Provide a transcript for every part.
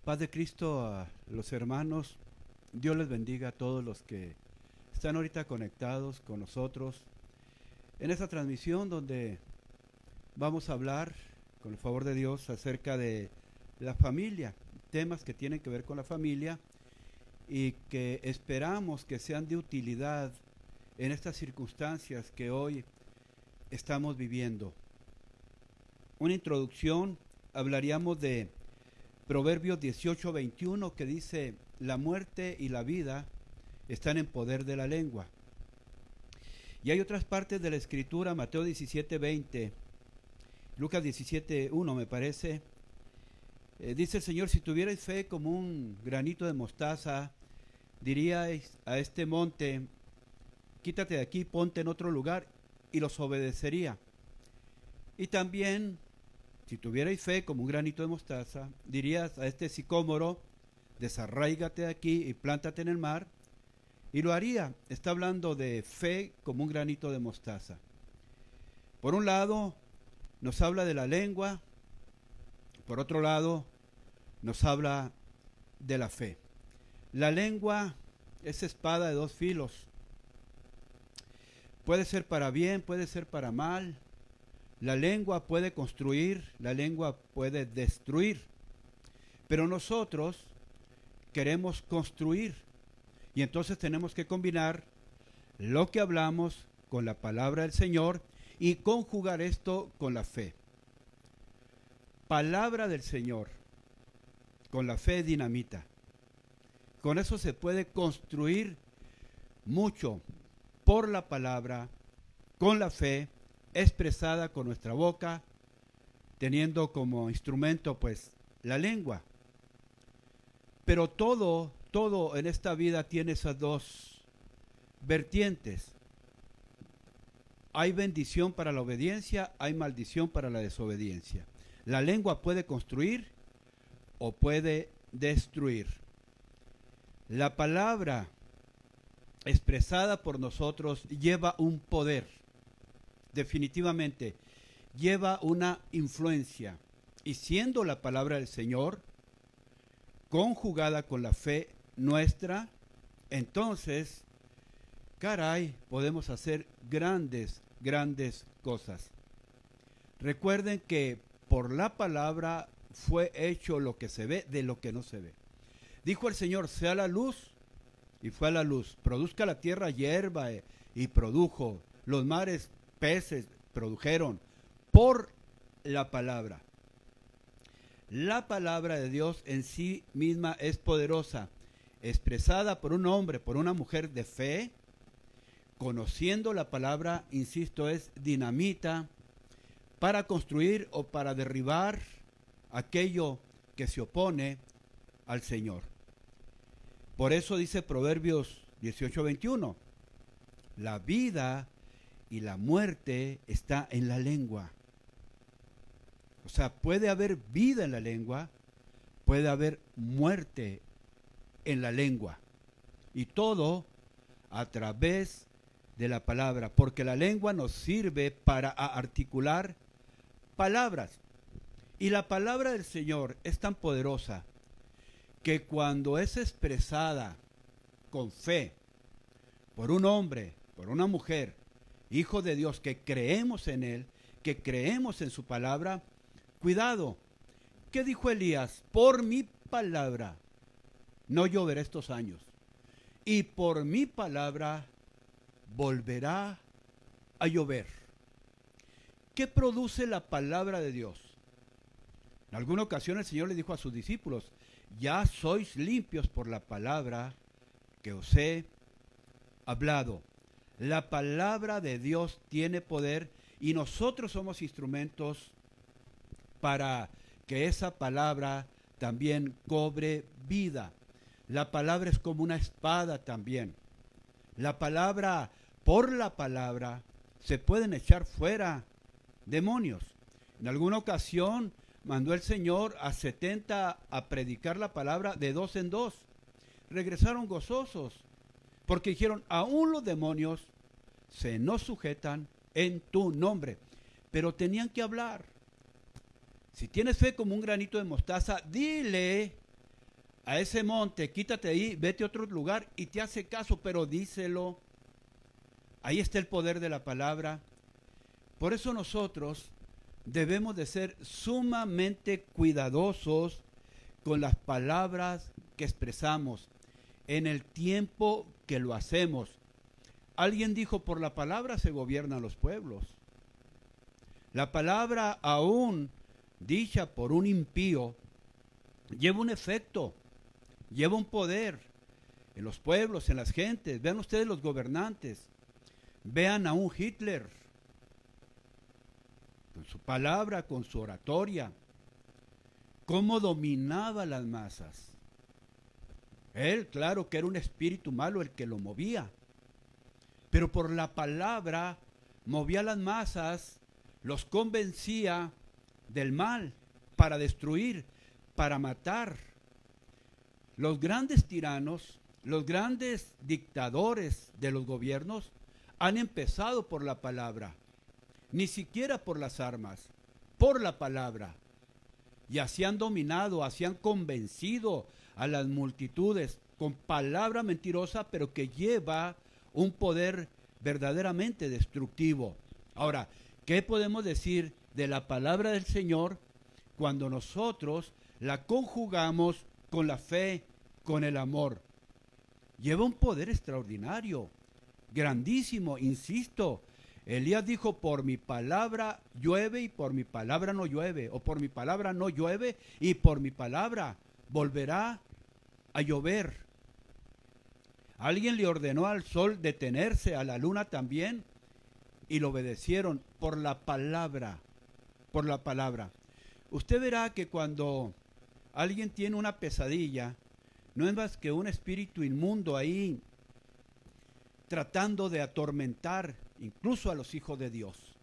Paz de Cristo a los hermanos. Dios les bendiga a todos los que están ahorita conectados con nosotros en esta transmisión donde vamos a hablar, con el favor de Dios, acerca de la familia, temas que tienen que ver con la familia y que esperamos que sean de utilidad en estas circunstancias que hoy estamos viviendo. Una introducción, hablaríamos de Proverbios 18:21, que dice: la muerte y la vida están en poder de la lengua. Y hay otras partes de la escritura, Mateo 17:20, Lucas 17:1 me parece, dice el Señor: si tuvierais fe como un granito de mostaza, diríais a este monte: quítate de aquí, ponte en otro lugar, y los obedecería. Y también, si tuvierais fe como un granito de mostaza, dirías a este sicómoro: desarráigate de aquí y plántate en el mar, y lo haría. Está hablando de fe como un granito de mostaza. Por un lado, nos habla de la lengua, por otro lado, nos habla de la fe. La lengua es espada de dos filos. Puede ser para bien, puede ser para mal. La lengua puede construir, la lengua puede destruir. Pero nosotros queremos construir. Y entonces tenemos que combinar lo que hablamos con la palabra del Señor y conjugar esto con la fe. Palabra del Señor con la fe dinamita. Con eso se puede construir mucho por la palabra, con la fe expresada con nuestra boca, teniendo como instrumento pues la lengua. Pero todo en esta vida tiene esas dos vertientes. Hay bendición para la obediencia, hay maldición para la desobediencia. La lengua puede construir o puede destruir. La palabra expresada por nosotros lleva un poder, definitivamente, lleva una influencia. Y siendo la palabra del Señor conjugada con la fe nuestra, entonces, caray, podemos hacer grandes cosas. Recuerden que por la palabra fue hecho lo que se ve de lo que no se ve. Dijo el Señor: sea la luz, y fue a la luz. Produzca la tierra hierba, y produjo. Los mares peces produjeron por la palabra. La palabra de Dios en sí misma es poderosa, expresada por un hombre, por una mujer de fe. Conociendo la palabra, insisto, es dinamita para construir o para derribar aquello que se opone al Señor. Por eso dice Proverbios 18:21, la vida y la muerte está en la lengua. O sea, puede haber vida en la lengua, puede haber muerte en la lengua. Y todo a través de la palabra, porque la lengua nos sirve para articular palabras. Y la palabra del Señor es tan poderosa que cuando es expresada con fe por un hombre, por una mujer, hijo de Dios, que creemos en Él, que creemos en su palabra, cuidado. ¿Qué dijo Elías? Por mi palabra no lloverá estos años, y por mi palabra volverá a llover. ¿Qué produce la palabra de Dios? En alguna ocasión el Señor le dijo a sus discípulos: ya sois limpios por la palabra que os he hablado. La palabra de Dios tiene poder y nosotros somos instrumentos para que esa palabra también cobre vida. La palabra es como una espada también. La palabra, por la palabra, se pueden echar fuera demonios. En alguna ocasión mandó el Señor a 70 a predicar la palabra de 2 en 2. Regresaron gozosos, porque dijeron: aún los demonios se nos sujetan en tu nombre. Pero tenían que hablar. Si tienes fe como un granito de mostaza, dile a ese monte, quítate ahí, vete a otro lugar, y te hace caso, pero díselo. Ahí está el poder de la palabra. Por eso nosotros debemos de ser sumamente cuidadosos con las palabras que expresamos en el tiempo que lo hacemos. Alguien dijo, por la palabra se gobiernan los pueblos. La palabra aún dicha por un impío lleva un efecto, lleva un poder en los pueblos, en las gentes. Vean ustedes los gobernantes, vean a un Hitler, con su palabra, con su oratoria, cómo dominaba las masas. Él, claro que era un espíritu malo el que lo movía, pero por la palabra movía las masas, los convencía del mal, para destruir, para matar. Los grandes tiranos, los grandes dictadores de los gobiernos han empezado por la palabra, ni siquiera por las armas, por la palabra. Y así han dominado, así han convencido a las multitudes con palabra mentirosa, pero que lleva un poder verdaderamente destructivo. Ahora, ¿qué podemos decir de la palabra del Señor cuando nosotros la conjugamos con la fe, con el amor? Lleva un poder extraordinario, grandísimo, insisto. Elías dijo, por mi palabra llueve y por mi palabra no llueve, o por mi palabra no llueve y por mi palabra volverá a llover. Alguien le ordenó al sol detenerse, a la luna también, y lo obedecieron por la palabra, por la palabra. Usted verá que cuando alguien tiene una pesadilla, no es más que un espíritu inmundo ahí tratando de atormentar incluso a los hijos de Dios.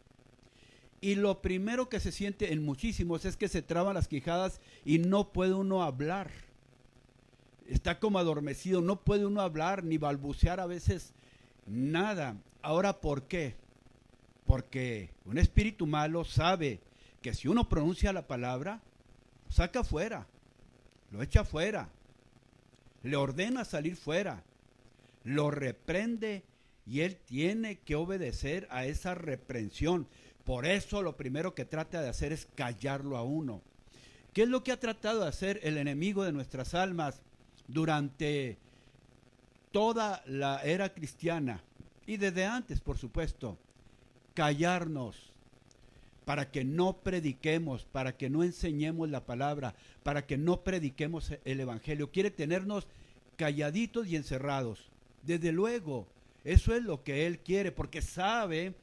Y lo primero que se siente en muchísimos es que se traban las quijadas y no puede uno hablar. Está como adormecido, no puede uno hablar ni balbucear a veces nada. Ahora, ¿por qué? Porque un espíritu malo sabe que si uno pronuncia la palabra, lo saca fuera, lo echa fuera, le ordena salir fuera, lo reprende y él tiene que obedecer a esa reprensión. Por eso lo primero que trata de hacer es callarlo a uno. ¿Qué es lo que ha tratado de hacer el enemigo de nuestras almas durante toda la era cristiana y desde antes, por supuesto? Callarnos, para que no prediquemos, para que no enseñemos la palabra, para que no prediquemos el evangelio. Quiere tenernos calladitos y encerrados. Desde luego, eso es lo que él quiere, porque sabe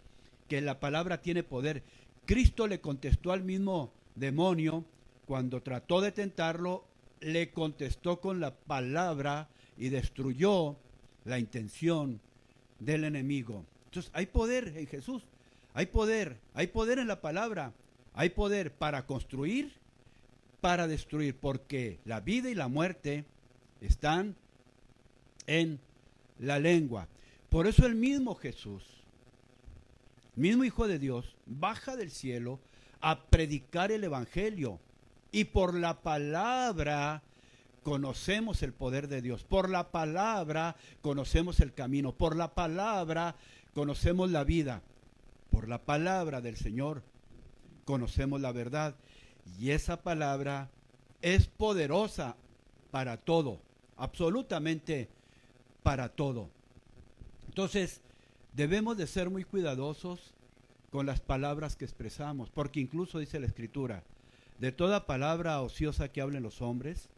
que la palabra tiene poder. Cristo le contestó al mismo demonio cuando trató de tentarlo, le contestó con la palabra y destruyó la intención del enemigo. Entonces hay poder en Jesús, hay poder en la palabra, hay poder para construir, para destruir, porque la vida y la muerte están en la lengua. Por eso el mismo Jesús, mismo Hijo de Dios, baja del cielo a predicar el evangelio, y por la palabra conocemos el poder de Dios, por la palabra conocemos el camino, por la palabra conocemos la vida, por la palabra del Señor conocemos la verdad, y esa palabra es poderosa para todo, absolutamente para todo. Entonces, debemos de ser muy cuidadosos con las palabras que expresamos, porque incluso dice la Escritura, de toda palabra ociosa que hablen los hombres,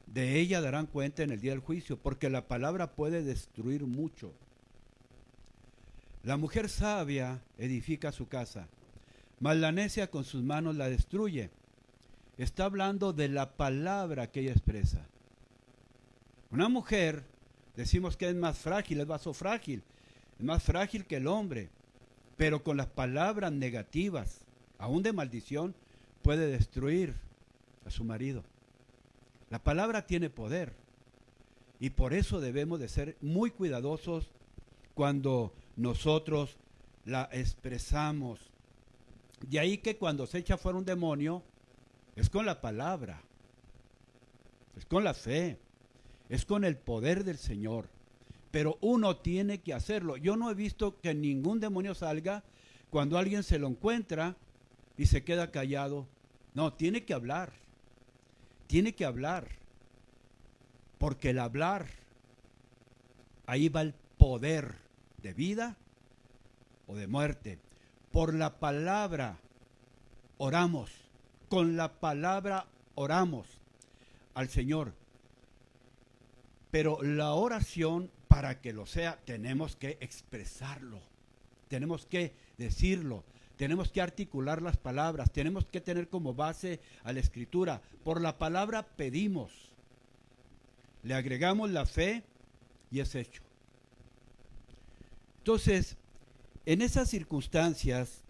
de ella darán cuenta en el día del juicio, porque la palabra puede destruir mucho. La mujer sabia edifica su casa, mas la necia con sus manos la destruye. Está hablando de la palabra que ella expresa. Una mujer, decimos que es más frágil, es vaso frágil, es más frágil que el hombre, pero con las palabras negativas, aún de maldición, puede destruir a su marido. La palabra tiene poder, y por eso debemos de ser muy cuidadosos cuando nosotros la expresamos. De ahí que cuando se echa fuera un demonio, es con la palabra. es con la fe, es con el poder del Señor. Pero uno tiene que hacerlo. Yo no he visto que ningún demonio salga cuando alguien se lo encuentra y se queda callado. No, tiene que hablar. Tiene que hablar. Porque el hablar, ahí va el poder de vida o de muerte. Por la palabra oramos. Con la palabra oramos al Señor. Pero la oración, para que lo sea, tenemos que expresarlo, tenemos que decirlo, tenemos que articular las palabras, tenemos que tener como base a la Escritura. Por la palabra pedimos, le agregamos la fe y es hecho. Entonces, en esas circunstancias,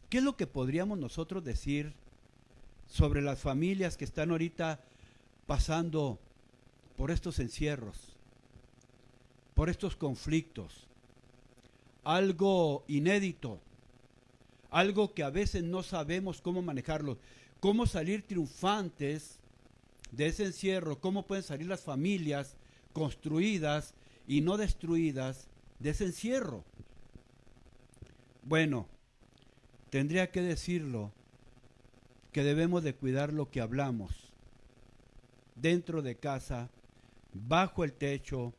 ¿qué es lo que podríamos nosotros decir sobre las familias que están ahorita pasando por estos encierros, por estos conflictos? Algo inédito, algo que a veces no sabemos cómo manejarlo, cómo salir triunfantes de ese encierro, cómo pueden salir las familias construidas y no destruidas de ese encierro. Bueno, tendría que decirlo, que debemos de cuidar lo que hablamos dentro de casa, bajo el techo,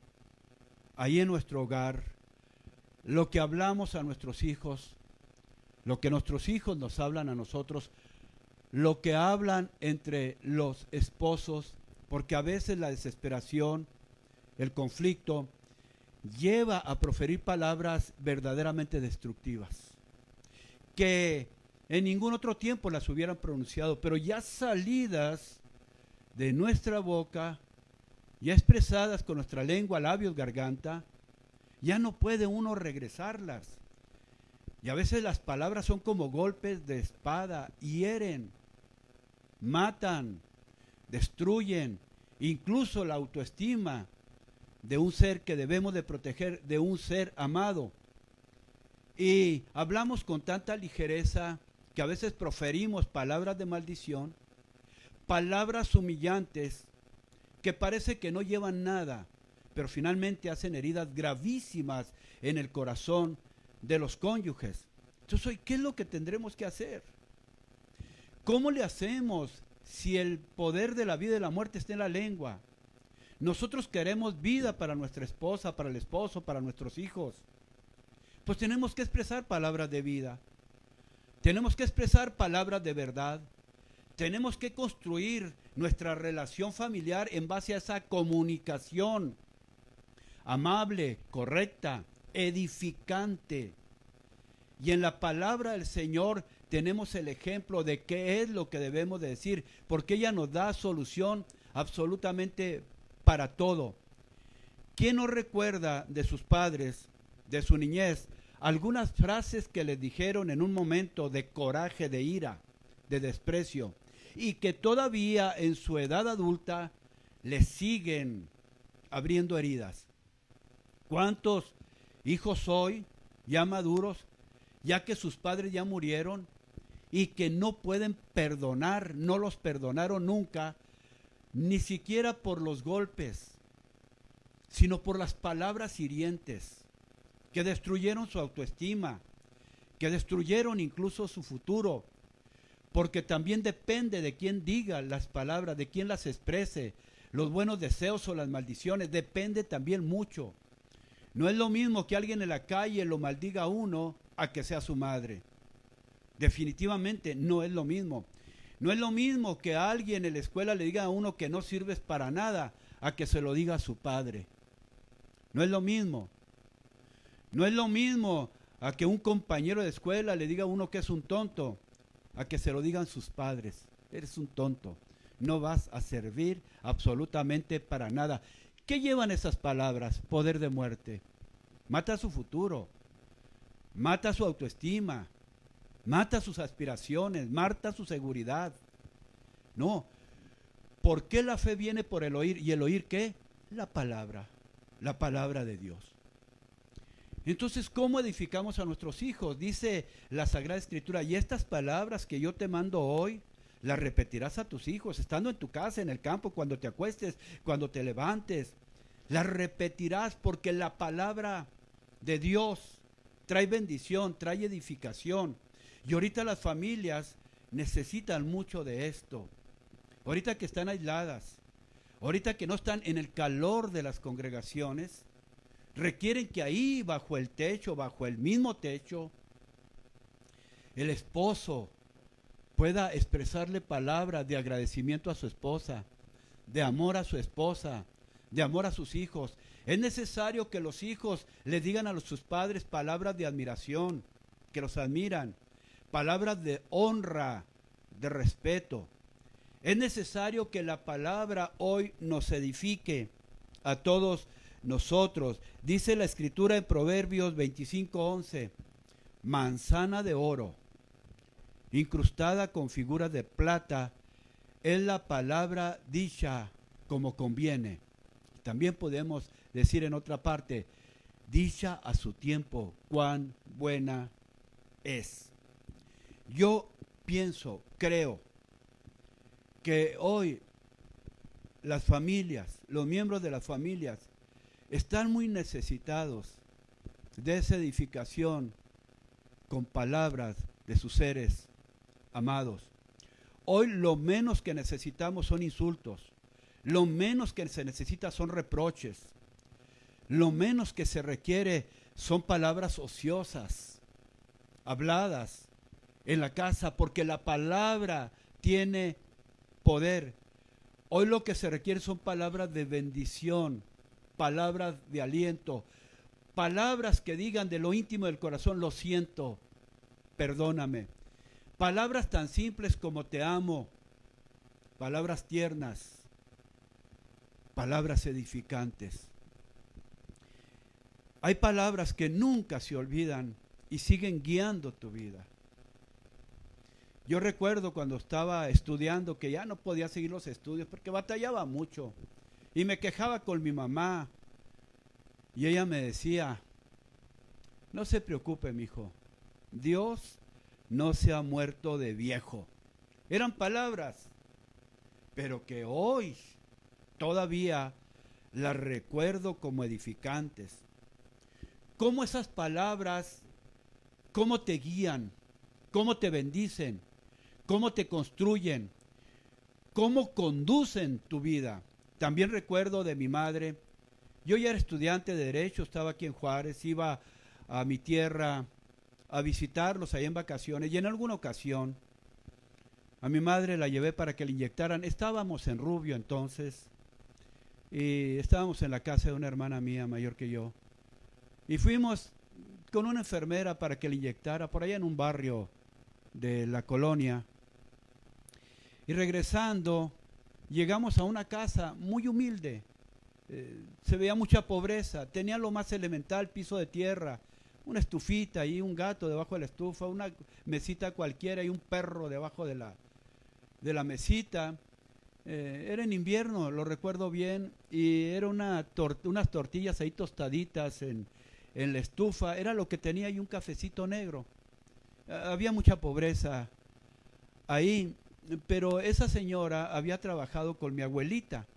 ahí en nuestro hogar, lo que hablamos a nuestros hijos, lo que nuestros hijos nos hablan a nosotros, lo que hablan entre los esposos, porque a veces la desesperación, el conflicto, lleva a proferir palabras verdaderamente destructivas, que en ningún otro tiempo las hubieran pronunciado, pero ya salidas de nuestra boca, ya expresadas con nuestra lengua, labios, garganta, ya no puede uno regresarlas. Y a veces las palabras son como golpes de espada, hieren, matan, destruyen, incluso la autoestima de un ser que debemos de proteger, de un ser amado. Y hablamos con tanta ligereza que a veces proferimos palabras de maldición, palabras humillantes que parece que no llevan nada, pero finalmente hacen heridas gravísimas en el corazón de los cónyuges. Entonces, ¿qué es lo que tendremos que hacer? ¿Cómo le hacemos si el poder de la vida y la muerte está en la lengua? Nosotros queremos vida para nuestra esposa, para el esposo, para nuestros hijos. Pues tenemos que expresar palabras de vida. Tenemos que expresar palabras de verdad. Tenemos que construir nuestra relación familiar en base a esa comunicación amable, correcta, edificante. Y en la palabra del Señor tenemos el ejemplo de qué es lo que debemos de decir, porque ella nos da solución absolutamente para todo. ¿Quién no recuerda de sus padres, de su niñez, algunas frases que les dijeron en un momento de coraje, de ira, de desprecio, y que todavía en su edad adulta les siguen abriendo heridas? ¿Cuántos hijos hoy, ya maduros, ya que sus padres ya murieron y que no pueden perdonar, no los perdonaron nunca, ni siquiera por los golpes, sino por las palabras hirientes que destruyeron su autoestima, que destruyeron incluso su futuro, porque también depende de quién diga las palabras, de quién las exprese, los buenos deseos o las maldiciones, depende también mucho. No es lo mismo que alguien en la calle lo maldiga a uno a que sea su madre. Definitivamente no es lo mismo. No es lo mismo que alguien en la escuela le diga a uno que no sirves para nada a que se lo diga a su padre. No es lo mismo. No es lo mismo a que un compañero de escuela le diga a uno que es un tonto a que se lo digan sus padres. Eres un tonto. No vas a servir absolutamente para nada. ¿Qué llevan esas palabras? Poder de muerte. Mata su futuro, mata su autoestima, mata sus aspiraciones, mata su seguridad. No, ¿por qué la fe viene por el oír? ¿Y el oír qué? La palabra de Dios. Entonces, ¿cómo edificamos a nuestros hijos? Dice la Sagrada Escritura, y estas palabras que yo te mando hoy las repetirás a tus hijos, estando en tu casa, en el campo, cuando te acuestes, cuando te levantes. Las repetirás porque la palabra de Dios trae bendición, trae edificación. Y ahorita las familias necesitan mucho de esto. Ahorita que están aisladas, ahorita que no están en el calor de las congregaciones, requieren que ahí, bajo el techo, bajo el mismo techo, el esposo pueda expresarle palabras de agradecimiento a su esposa, de amor a su esposa, de amor a sus hijos. Es necesario que los hijos le digan a sus padres palabras de admiración, que los admiran, palabras de honra, de respeto. Es necesario que la palabra hoy nos edifique a todos nosotros. Dice la Escritura en Proverbios 25:11, manzana de oro, incrustada con figuras de plata, es la palabra dicha como conviene. También podemos decir en otra parte, dicha a su tiempo, cuán buena es. Yo pienso, creo, que hoy las familias, los miembros de las familias, están muy necesitados de esa edificación con palabras de sus seres amados. Hoy lo menos que necesitamos son insultos, lo menos que se necesita son reproches, lo menos que se requiere son palabras ociosas, habladas en la casa, porque la palabra tiene poder. Hoy lo que se requiere son palabras de bendición, palabras de aliento, palabras que digan de lo íntimo del corazón, lo siento, perdóname. Palabras tan simples como te amo, palabras tiernas, palabras edificantes. Hay palabras que nunca se olvidan y siguen guiando tu vida. Yo recuerdo cuando estaba estudiando que ya no podía seguir los estudios porque batallaba mucho y me quejaba con mi mamá y ella me decía, no se preocupe, mijo, Dios no se ha muerto de viejo. Eran palabras, pero que hoy todavía las recuerdo como edificantes. Cómo esas palabras, cómo te guían, cómo te bendicen, cómo te construyen, cómo conducen tu vida. También recuerdo de mi madre. Yo ya era estudiante de Derecho, estaba aquí en Juárez, iba a mi tierra a visitarlos ahí en vacaciones, y en alguna ocasión a mi madre la llevé para que le inyectaran. Estábamos en Rubio entonces, y estábamos en la casa de una hermana mía mayor que yo, y fuimos con una enfermera para que le inyectara por allá en un barrio de la colonia. Y regresando, llegamos a una casa muy humilde. Se veía mucha pobreza, tenía lo más elemental, piso de tierra, una estufita y un gato debajo de la estufa, una mesita cualquiera y un perro debajo de la mesita. Era en invierno, lo recuerdo bien, y era unas tortillas ahí tostaditas en la estufa, era lo que tenía, y un cafecito negro. Había mucha pobreza ahí, pero esa señora había trabajado con mi abuelita.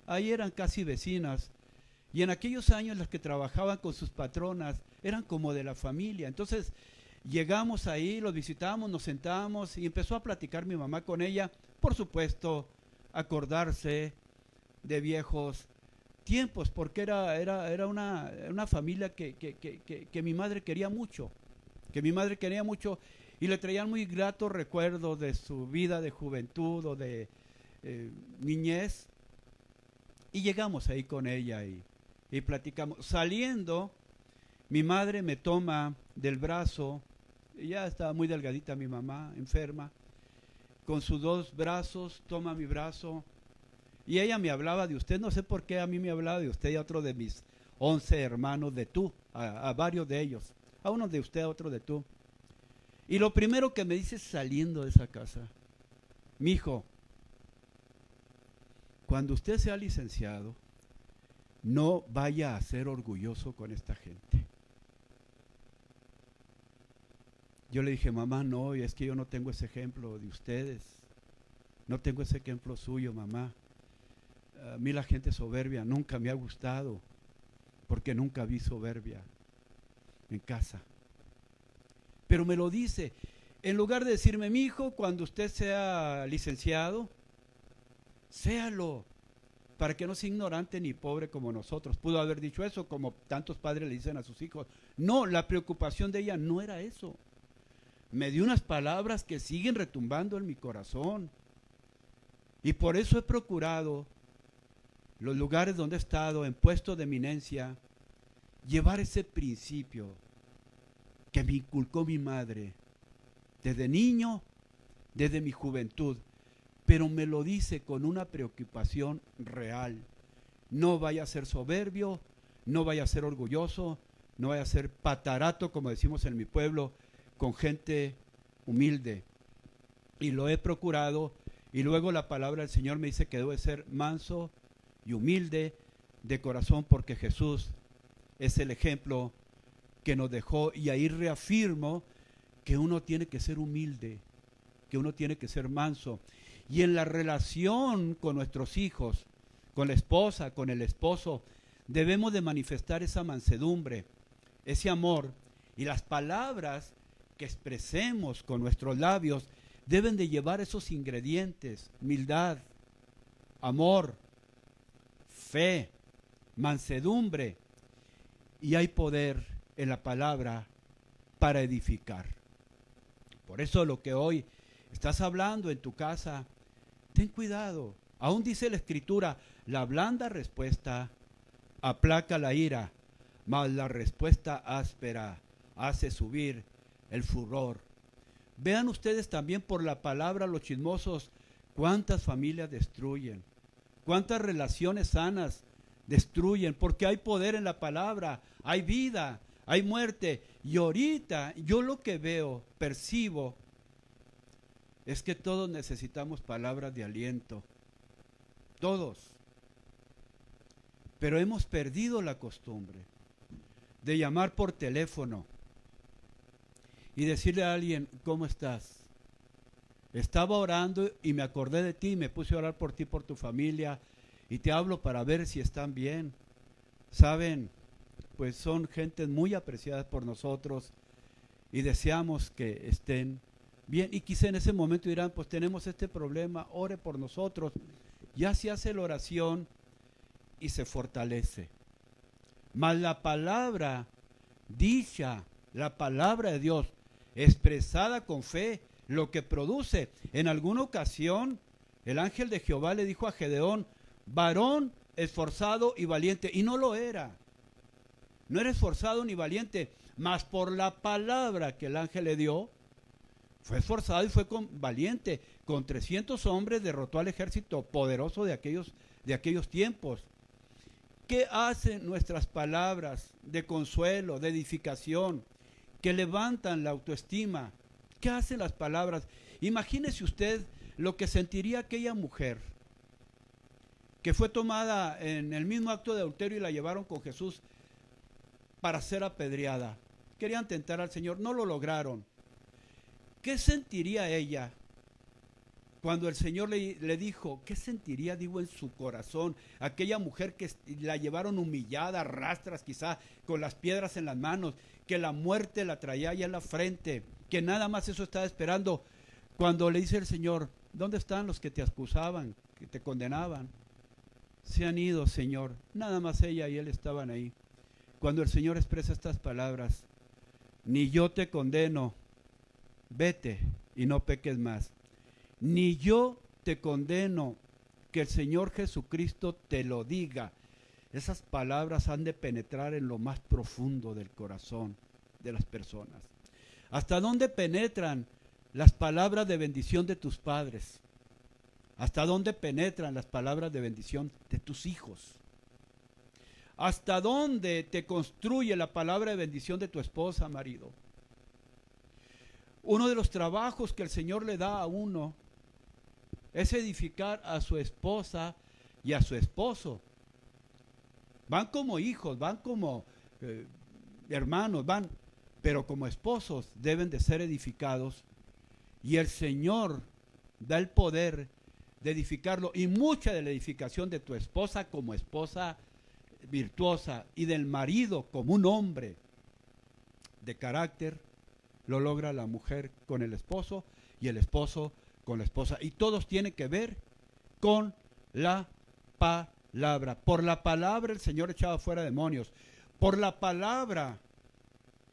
Ahí eran casi vecinas, y en aquellos años las que trabajaban con sus patronas eran como de la familia. Entonces llegamos ahí, los visitábamos, nos sentábamos y empezó a platicar mi mamá con ella, por supuesto acordarse de viejos tiempos, porque era una familia que mi madre quería mucho, y le traían muy gratos recuerdos de su vida de juventud o de niñez. Y llegamos ahí con ella y platicamos. Saliendo, mi madre me toma del brazo, ya estaba muy delgadita mi mamá, enferma, con sus dos brazos, toma mi brazo, y ella me hablaba de usted. No sé por qué a mí me hablaba de usted y a otro de mis 11 hermanos de tú, a varios de ellos, a uno de usted, a otro de tú. Y lo primero que me dice saliendo de esa casa, mijo, cuando usted sea licenciado, no vaya a ser orgulloso con esta gente. Yo le dije, mamá, no, y es que yo no tengo ese ejemplo de ustedes. No tengo ese ejemplo suyo, mamá. A mí la gente soberbia nunca me ha gustado, porque nunca vi soberbia en casa. Pero me lo dice, en lugar de decirme, mi hijo, cuando usted sea licenciado, séalo, para que no sea ignorante ni pobre como nosotros. Pudo haber dicho eso, como tantos padres le dicen a sus hijos. No, la preocupación de ella no era eso. Me dio unas palabras que siguen retumbando en mi corazón. Y por eso he procurado los lugares donde he estado en puestos de eminencia, llevar ese principio que me inculcó mi madre desde niño, desde mi juventud, pero me lo dice con una preocupación real. No vaya a ser soberbio, no vaya a ser orgulloso, no vaya a ser patarato, como decimos en mi pueblo, con gente humilde. Y lo he procurado, y luego la palabra del Señor me dice que debo ser manso y humilde de corazón, porque Jesús es el ejemplo que nos dejó, y ahí reafirmo que uno tiene que ser humilde, que uno tiene que ser manso. Y en la relación con nuestros hijos, con la esposa, con el esposo, debemos de manifestar esa mansedumbre, ese amor, y las palabras que expresemos con nuestros labios deben de llevar esos ingredientes: humildad, amor, fe, mansedumbre, y hay poder en la palabra para edificar. Por eso lo que hoy estás hablando en tu casa, ten cuidado. Aún dice la Escritura, la blanda respuesta aplaca la ira, mas la respuesta áspera hace subir el furor. Vean ustedes también por la palabra, los chismosos, cuántas familias destruyen, cuántas relaciones sanas destruyen, porque hay poder en la palabra, hay vida, hay muerte. Y ahorita yo lo que veo, percibo, es que todos necesitamos palabras de aliento, todos. Pero hemos perdido la costumbre de llamar por teléfono y decirle a alguien, ¿cómo estás? Estaba orando y me acordé de ti, me puse a orar por ti, por tu familia, y te hablo para ver si están bien. Saben, pues son gentes muy apreciadas por nosotros y deseamos que estén bien. Y quizá en ese momento dirán, pues tenemos este problema, ore por nosotros. Ya se hace la oración y se fortalece. Mas la palabra dicha, la palabra de Dios, expresada con fe, lo que produce. En alguna ocasión, el ángel de Jehová le dijo a Gedeón, varón esforzado y valiente, y no lo era. No era esforzado ni valiente, mas por la palabra que el ángel le dio, fue esforzado y fue valiente. Con 300 hombres derrotó al ejército poderoso de aquellos tiempos. ¿Qué hacen nuestras palabras de consuelo, de edificación, que levantan la autoestima? ¿Qué hacen las palabras? Imagínese usted lo que sentiría aquella mujer que fue tomada en el mismo acto de adulterio y la llevaron con Jesús para ser apedreada. Querían tentar al Señor, no lo lograron. ¿Qué sentiría ella cuando el Señor le dijo? ¿Qué sentiría, digo, en su corazón? Aquella mujer que la llevaron humillada, rastras quizá, con las piedras en las manos, que la muerte la traía ya en la frente, que nada más eso estaba esperando. Cuando le dice el Señor, ¿dónde están los que te acusaban, que te condenaban? Se han ido, Señor. Nada más ella y él estaban ahí. Cuando el Señor expresa estas palabras, ni yo te condeno, vete y no peques más. Ni yo te condeno, que el Señor Jesucristo te lo diga. Esas palabras han de penetrar en lo más profundo del corazón de las personas. ¿Hasta dónde penetran las palabras de bendición de tus padres? ¿Hasta dónde penetran las palabras de bendición de tus hijos? ¿Hasta dónde te construye la palabra de bendición de tu esposa, marido? Uno de los trabajos que el Señor le da a uno es edificar a su esposa y a su esposo. Van como hijos, van como hermanos, van, pero como esposos deben de ser edificados. Y el Señor da el poder de edificarlo, y mucha de la edificación de tu esposa como esposa virtuosa y del marido como un hombre de carácter, lo logra la mujer con el esposo y el esposo con la esposa. Y todos tienen que ver con la palabra. Por la palabra el Señor echaba fuera demonios. Por la palabra,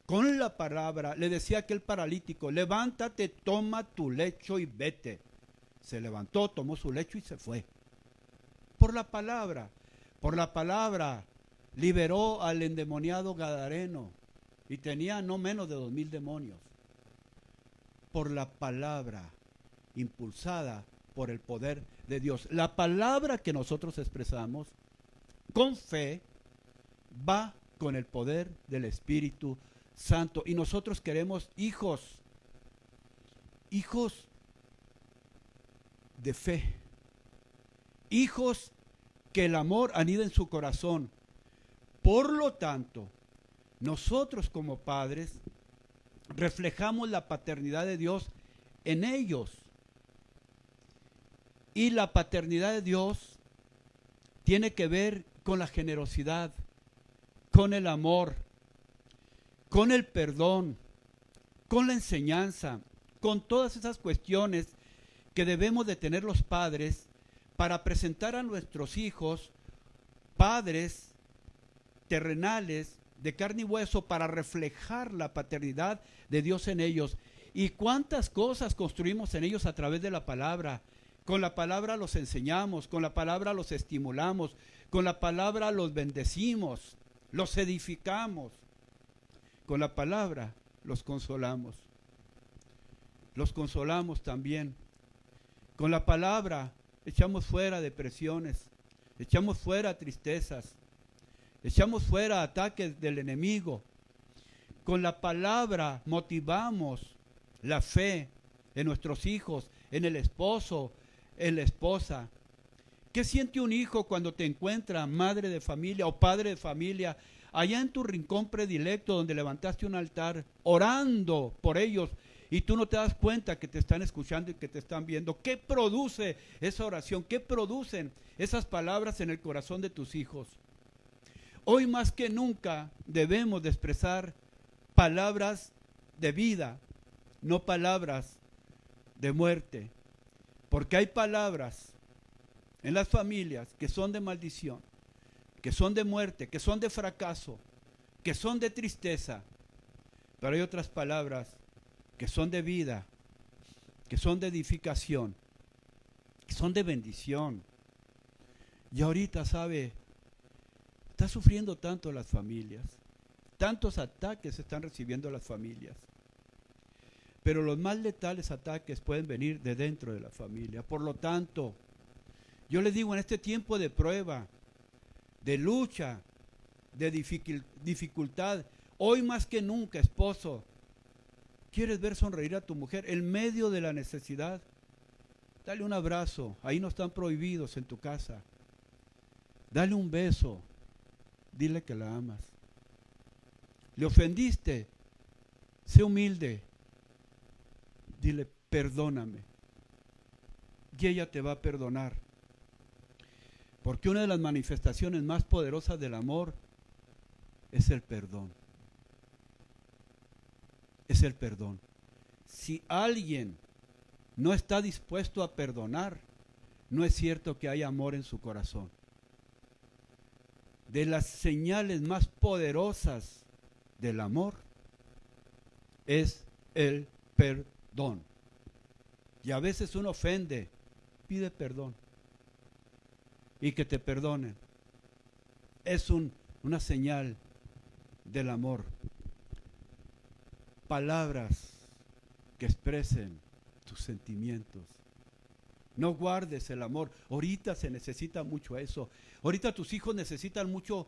con la palabra, le decía a aquel paralítico, levántate, toma tu lecho y vete. Se levantó, tomó su lecho y se fue. Por la palabra liberó al endemoniado gadareno y tenía no menos de 2000 demonios. Por la palabra, impulsada por el poder de Dios. La palabra que nosotros expresamos con fe va con el poder del Espíritu Santo. Y nosotros queremos hijos de fe, hijos que el amor anida en su corazón. Por lo tanto, nosotros como padres reflejamos la paternidad de Dios en ellos. Y la paternidad de Dios tiene que ver con la generosidad, con el amor, con el perdón, con la enseñanza, con todas esas cuestiones que debemos de tener los padres para presentar a nuestros hijos padres terrenales de carne y hueso, para reflejar la paternidad de Dios en ellos. Y cuántas cosas construimos en ellos a través de la palabra. Con la palabra los enseñamos, con la palabra los estimulamos, con la palabra los bendecimos, los edificamos. Con la palabra los consolamos también. Con la palabra echamos fuera depresiones, echamos fuera tristezas, echamos fuera ataques del enemigo. Con la palabra motivamos la fe en nuestros hijos, en el esposo, en la esposa. ¿Qué siente un hijo cuando te encuentra madre de familia o padre de familia allá en tu rincón predilecto donde levantaste un altar orando por ellos y tú no te das cuenta que te están escuchando y que te están viendo? ¿Qué produce esa oración? ¿Qué producen esas palabras en el corazón de tus hijos? Hoy más que nunca debemos de expresar palabras de vida, no palabras de muerte, porque hay palabras en las familias que son de maldición, que son de muerte, que son de fracaso, que son de tristeza, pero hay otras palabras que son de vida, que son de edificación, que son de bendición. Y ahorita, ¿sabe? Está sufriendo tanto las familias, tantos ataques están recibiendo las familias, pero los más letales ataques pueden venir de dentro de la familia. Por lo tanto, yo les digo, en este tiempo de prueba, de lucha, de dificultad, hoy más que nunca, esposo, ¿quieres ver sonreír a tu mujer en medio de la necesidad? Dale un abrazo, ahí no están prohibidos en tu casa. Dale un beso, dile que la amas. ¿Le ofendiste? Sé humilde, dile perdóname. Y ella te va a perdonar. Porque una de las manifestaciones más poderosas del amor es el perdón. Es el perdón. Si alguien no está dispuesto a perdonar, no es cierto que haya amor en su corazón. De las señales más poderosas del amor es el perdón. Y a veces uno ofende, pide perdón y que te perdonen. Es una señal del amor. Palabras que expresen tus sentimientos. No guardes el amor. Ahorita se necesita mucho eso. Ahorita tus hijos necesitan mucho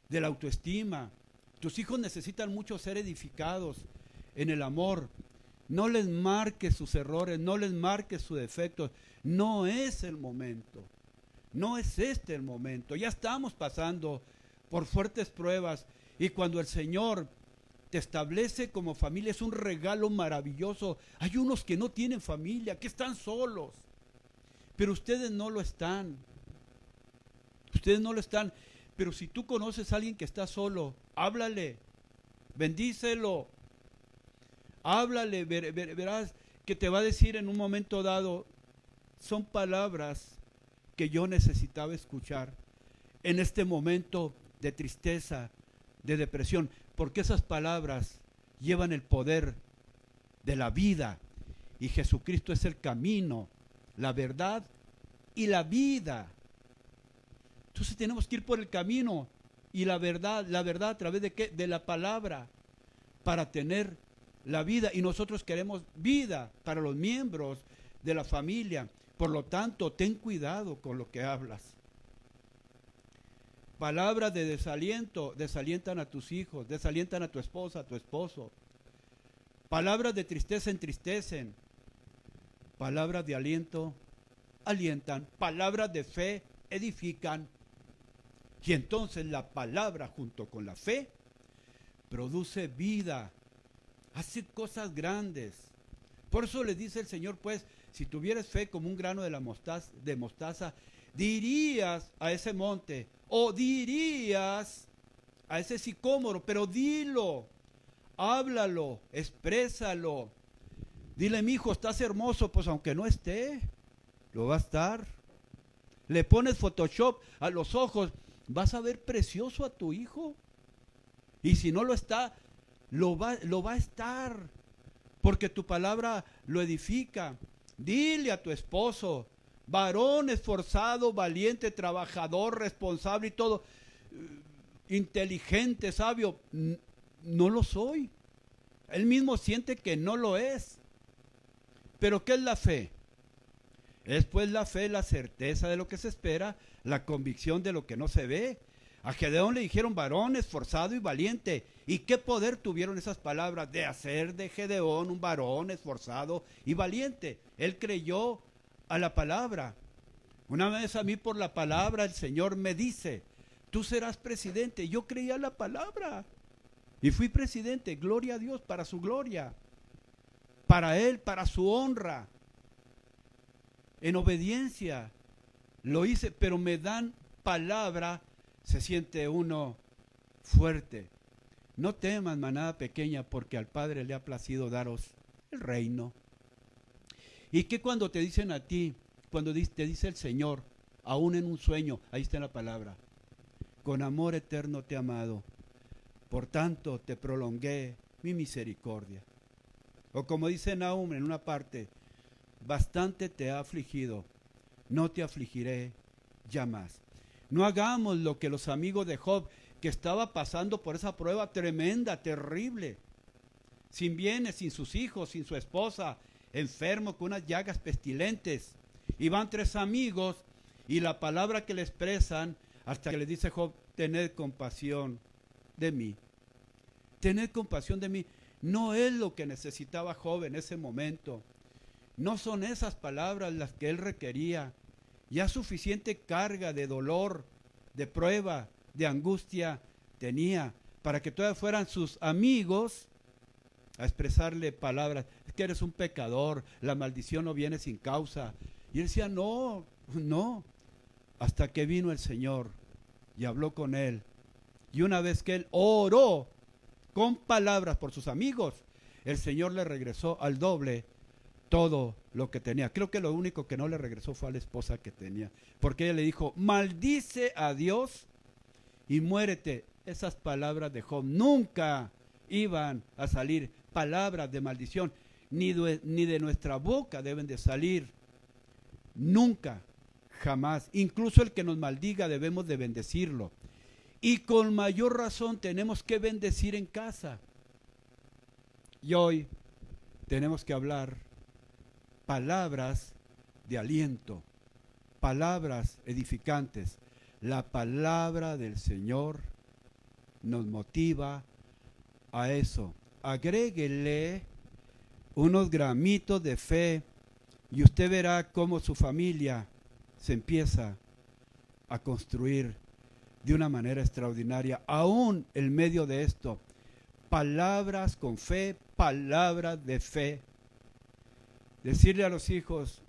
de la autoestima. Tus hijos necesitan mucho ser edificados en el amor. No les marques sus errores, no les marques sus defectos. No es el momento. No es este el momento. Ya estamos pasando por fuertes pruebas y cuando el Señor te establece como familia es un regalo maravilloso. Hay unos que no tienen familia, que están solos. pero ustedes no lo están. Ustedes no lo están. Pero si tú conoces a alguien que está solo, háblale, bendícelo, háblale, verás que te va a decir en un momento dado, son palabras que yo necesitaba escuchar en este momento de tristeza, de depresión, porque esas palabras llevan el poder de la vida y Jesucristo es el camino, la verdad y la vida. Entonces tenemos que ir por el camino y la verdad a través de ¿qué? De la palabra, para tener la vida, y nosotros queremos vida para los miembros de la familia. Por lo tanto, ten cuidado con lo que hablas. Palabras de desaliento desalientan a tus hijos, desalientan a tu esposa, a tu esposo. Palabras de tristeza entristecen. Palabras de aliento alientan. Palabras de fe edifican. Y entonces la palabra junto con la fe produce vida, hace cosas grandes. Por eso le dice el Señor, pues, si tuvieras fe como un grano de mostaza, dirías a ese monte, o dirías a ese sicómoro, pero dilo, háblalo, exprésalo. Dile, mi hijo, estás hermoso, pues aunque no esté, lo va a estar. Le pones Photoshop a los ojos, vas a ver precioso a tu hijo. Y si no lo está, lo va a estar, porque tu palabra lo edifica. Dile a tu esposo, varón esforzado, valiente, trabajador, responsable y todo, inteligente, sabio. No lo soy. Él mismo siente que no lo es. Pero ¿qué es la fe? Es pues la fe, la certeza de lo que se espera, la convicción de lo que no se ve. A Gedeón le dijeron varón esforzado y valiente. ¿Y qué poder tuvieron esas palabras de hacer de Gedeón un varón esforzado y valiente? Él creyó a la palabra. Una vez a mí por la palabra el Señor me dice, tú serás presidente. Yo creí a la palabra y fui presidente. Gloria a Dios, para su gloria, para Él, para su honra. En obediencia lo hice, pero me dan palabra. Se siente uno fuerte. No temas, manada pequeña, porque al Padre le ha placido daros el reino. Y que cuando te dicen a ti, cuando te dice el Señor, aún en un sueño, ahí está la palabra, con amor eterno te he amado, por tanto te prolongué mi misericordia. O como dice Nahum en una parte, bastante te ha afligido, no te afligiré ya más. No hagamos lo que los amigos de Job, que estaba pasando por esa prueba tremenda, terrible, sin bienes, sin sus hijos, sin su esposa, enfermo con unas llagas pestilentes. Y van 3 amigos y la palabra que le expresan, hasta que le dice Job, tened compasión de mí. Tened compasión de mí. No es lo que necesitaba Job en ese momento. No son esas palabras las que él requería. Ya suficiente carga de dolor, de prueba, de angustia tenía, para que todavía fueran sus amigos a expresarle palabras. Es que eres un pecador, la maldición no viene sin causa. Y él decía, no, hasta que vino el Señor y habló con él. Y una vez que él oró con palabras por sus amigos, el Señor le regresó al doble todo lo que tenía. Creo que lo único que no le regresó fue a la esposa que tenía, porque ella le dijo, maldice a Dios y muérete. Esas palabras de Job nunca iban a salir, palabras de maldición, ni de nuestra boca deben de salir, nunca, jamás. Incluso el que nos maldiga debemos de bendecirlo, y con mayor razón tenemos que bendecir en casa. Y hoy tenemos que hablar palabras de aliento, palabras edificantes. La palabra del Señor nos motiva a eso. Agréguele unos gramitos de fe y usted verá cómo su familia se empieza a construir de una manera extraordinaria, aún en medio de esto. Palabras con fe, palabras de fe. Decirle a los hijos,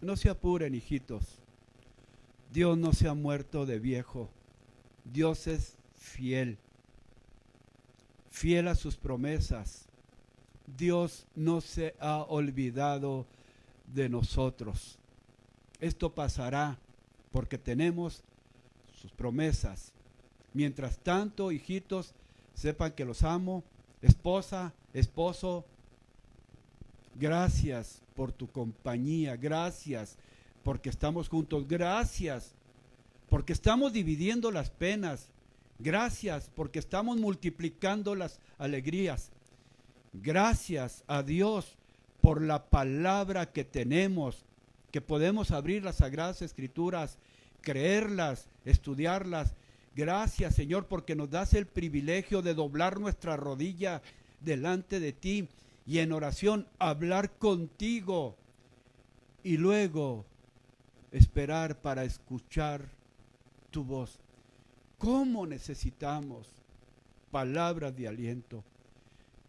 No se apuren, hijitos. Dios no se ha muerto de viejo. Dios es fiel. Fiel a sus promesas. Dios no se ha olvidado de nosotros. Esto pasará porque tenemos sus promesas. Mientras tanto, hijitos, sepan que los amo. Esposa, esposo, gracias por tu compañía. Gracias porque estamos juntos. Gracias porque estamos dividiendo las penas. Gracias porque estamos multiplicando las alegrías. Gracias a Dios por la palabra que tenemos, que podemos abrir las Sagradas Escrituras, creerlas, estudiarlas. Gracias, Señor, porque nos das el privilegio de doblar nuestra rodilla delante de ti y en oración hablar contigo y luego esperar para escuchar tu voz. ¿Cómo necesitamos palabras de aliento?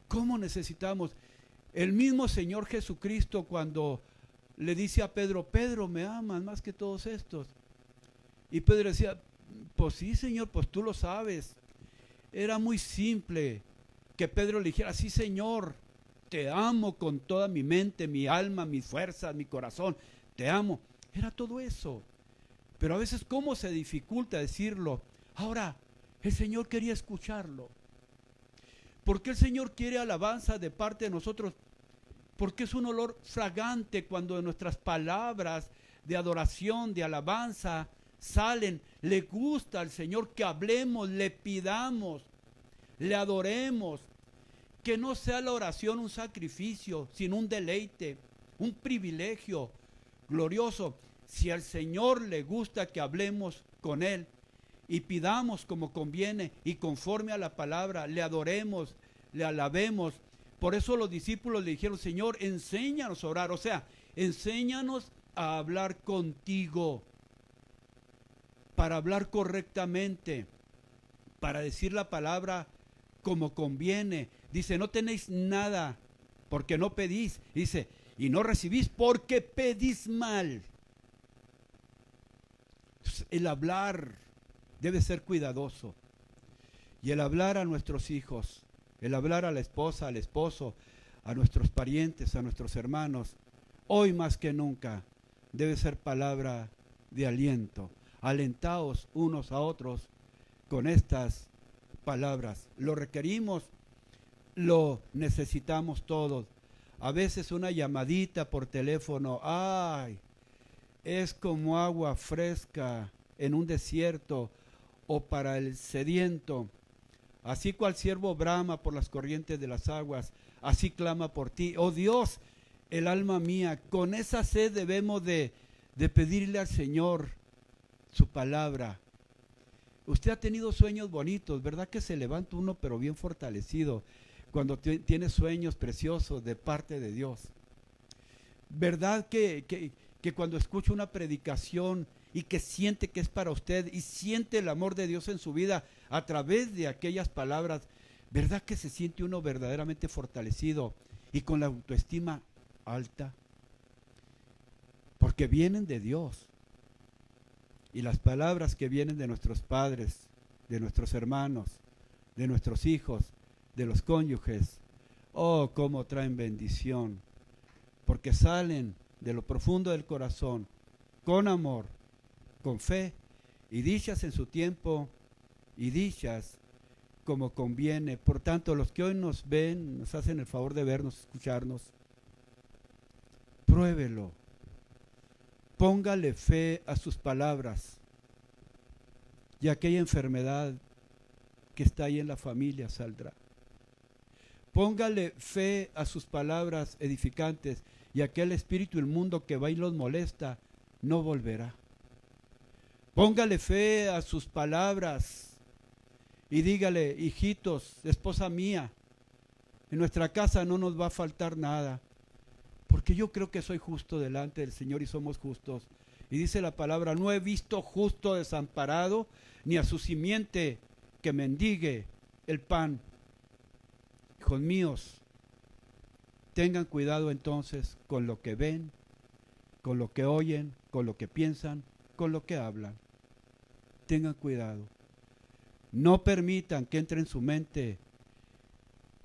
¿Cómo necesitamos? El mismo Señor Jesucristo cuando le dice a Pedro, Pedro, ¿me amas más que todos estos? Y Pedro decía, pues sí, Señor, pues tú lo sabes. Era muy simple que Pedro le dijera, sí, Señor, te amo con toda mi mente, mi alma, mi fuerza, mi corazón, te amo. Era todo eso. Pero a veces, ¿cómo se dificulta decirlo? Ahora, el Señor quería escucharlo. ¿Por qué el Señor quiere alabanza de parte de nosotros? Porque es un olor fragante cuando de nuestras palabras de adoración, de alabanza, salen. Le gusta al Señor que hablemos, le pidamos, le adoremos. Que no sea la oración un sacrificio, sino un deleite, un privilegio glorioso. Si al Señor le gusta que hablemos con Él y pidamos como conviene y conforme a la palabra, le adoremos, le alabemos. Por eso los discípulos le dijeron, Señor, enséñanos a orar, o sea, enséñanos a hablar contigo, para hablar correctamente, para decir la palabra como conviene. Dice, no tenéis nada porque no pedís. Dice, y no recibís porque pedís mal. El hablar debe ser cuidadoso. Y el hablar a nuestros hijos, el hablar a la esposa, al esposo, a nuestros parientes, a nuestros hermanos, hoy más que nunca debe ser palabra de aliento. Alentaos unos a otros con estas palabras. Lo requerimos, lo necesitamos todos. A veces una llamadita por teléfono, ¡ay! Es como agua fresca en un desierto o para el sediento. Así cual siervo brama por las corrientes de las aguas, así clama por ti. Oh Dios, el alma mía, con esa sed debemos de pedirle al Señor su palabra. Usted ha tenido sueños bonitos, ¿verdad que se levanta uno pero bien fortalecido cuando tiene sueños preciosos de parte de Dios? ¿Verdad que cuando escucha una predicación y que siente que es para usted y siente el amor de Dios en su vida a través de aquellas palabras, ¿verdad que se siente uno verdaderamente fortalecido y con la autoestima alta? Porque vienen de Dios. Y las palabras que vienen de nuestros padres, de nuestros hermanos, de nuestros hijos, de los cónyuges, oh, cómo traen bendición, porque salen de lo profundo del corazón, con amor, con fe, y dichas en su tiempo, y dichas como conviene. Por tanto, los que hoy nos ven, nos hacen el favor de vernos, escucharnos, pruébelo. Póngale fe a sus palabras y aquella enfermedad que está ahí en la familia saldrá. Póngale fe a sus palabras edificantes y aquel espíritu inmundo que va y los molesta no volverá. Póngale fe a sus palabras y dígale, hijitos, esposa mía, en nuestra casa no nos va a faltar nada. Porque yo creo que soy justo delante del Señor y somos justos. Y dice la palabra, no he visto justo desamparado, ni a su simiente que mendigue el pan. Hijos míos, tengan cuidado entonces con lo que ven con lo que oyen, con lo que piensan, con lo que hablan. Tengan cuidado. No permitan que entre en su mente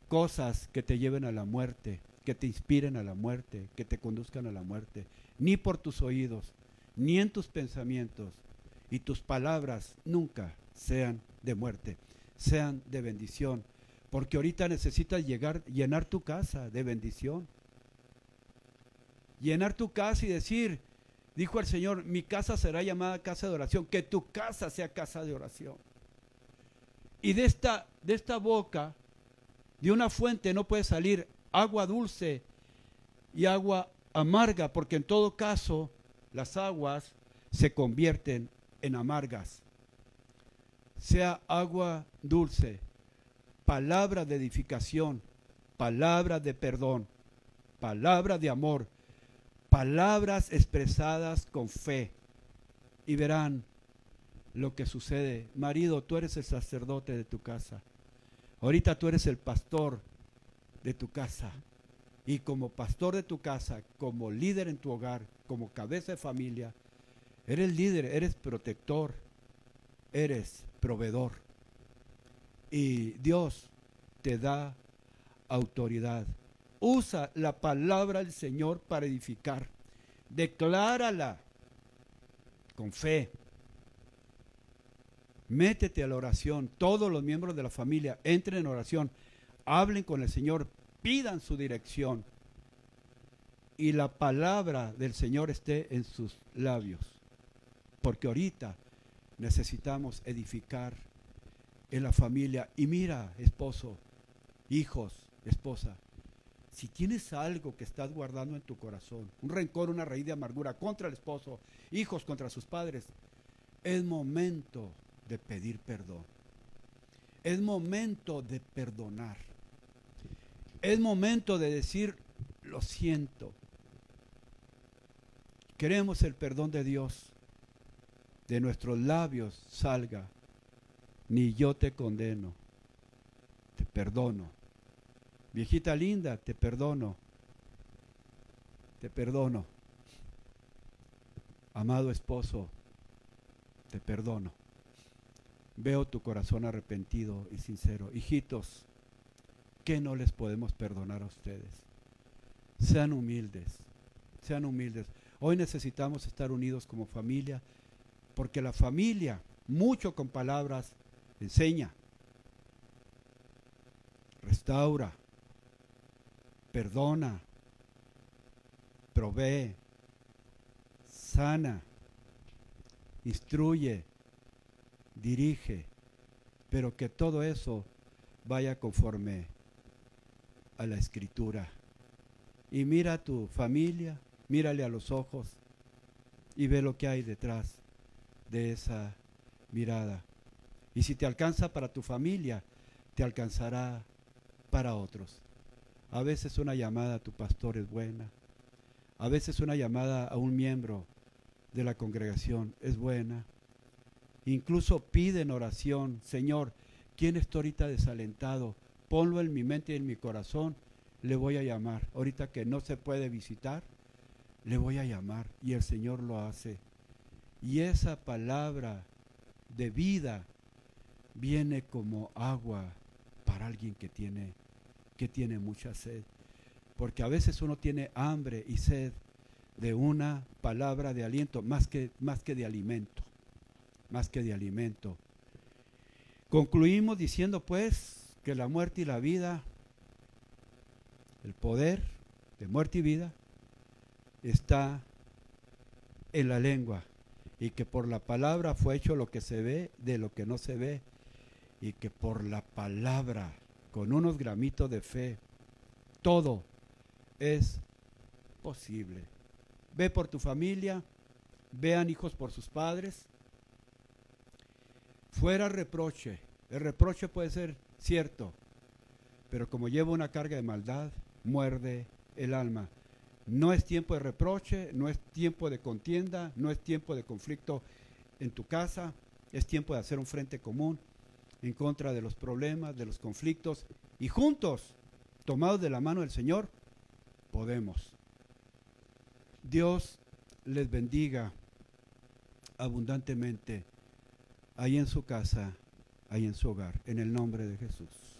cosas que te lleven a la muerte, que te inspiren a la muerte, que te conduzcan a la muerte, ni por tus oídos, ni en tus pensamientos, y tus palabras nunca sean de muerte, sean de bendición, porque ahorita necesitas llenar tu casa de bendición, llenar tu casa y decir, dijo el Señor, mi casa será llamada casa de oración, que tu casa sea casa de oración. Y de esta boca, de una fuente no puede salir agua dulce y agua amarga, porque en todo caso las aguas se convierten en amargas. Sea agua dulce, palabra de edificación, palabra de perdón, palabra de amor, palabras expresadas con fe. Y verán lo que sucede. Marido, tú eres el sacerdote de tu casa. Ahorita tú eres el pastor de tu casa. Y como pastor de tu casa, como líder en tu hogar, como cabeza de familia, eres líder, eres protector, eres proveedor. Y Dios te da autoridad. Usa la palabra del Señor para edificar. Declárala con fe. Métete a la oración. Todos los miembros de la familia entren en oración. Hablen con el Señor. Pidan su dirección. Y la palabra del Señor esté en sus labios. Porque ahorita necesitamos edificar en la familia. Y mira, esposo, hijos, esposa, si tienes algo que estás guardando en tu corazón, un rencor, una raíz de amargura contra el esposo, hijos contra sus padres, es momento de pedir perdón. Es momento de perdonar. Es momento de decir, lo siento. Queremos el perdón de Dios. De nuestros labios salga, ni yo te condeno, te perdono. Viejita linda, te perdono. Te perdono. Amado esposo, te perdono. Veo tu corazón arrepentido y sincero. Hijitos, ¿qué no les podemos perdonar a ustedes? Sean humildes, sean humildes. Hoy necesitamos estar unidos como familia, porque la familia, mucho con palabras, enseña, restaura, perdona, provee, sana, instruye, dirige, pero que todo eso vaya conforme a la Escritura. Y mira a tu familia, mírale a los ojos y ve lo que hay detrás de esa mirada. Y si te alcanza para tu familia, te alcanzará para otros. A veces una llamada a tu pastor es buena. A veces una llamada a un miembro de la congregación es buena. Incluso pide en oración, Señor, ¿quién está ahorita desalentado? Ponlo en mi mente y en mi corazón, le voy a llamar. Ahorita que no se puede visitar, le voy a llamar. Y el Señor lo hace. Y esa palabra de vida viene como agua para alguien que tiene mucha sed. Porque a veces uno tiene hambre y sed de una palabra de aliento, más que de alimento. Más que de alimento. Concluimos diciendo pues que la muerte y la vida, el poder de muerte y vida, está en la lengua, y que por la palabra fue hecho lo que se ve de lo que no se ve, y que por la palabra, con unos gramitos de fe, todo es posible. Ve por tu familia, vean hijos por sus padres. Fuera reproche. El reproche puede ser cierto, pero como lleva una carga de maldad, muerde el alma. No es tiempo de reproche, no es tiempo de contienda, no es tiempo de conflicto en tu casa, es tiempo de hacer un frente común en contra de los problemas, de los conflictos, y juntos, tomados de la mano del Señor, podemos. Dios les bendiga abundantemente ahí en su casa, ahí en su hogar, en el nombre de Jesús.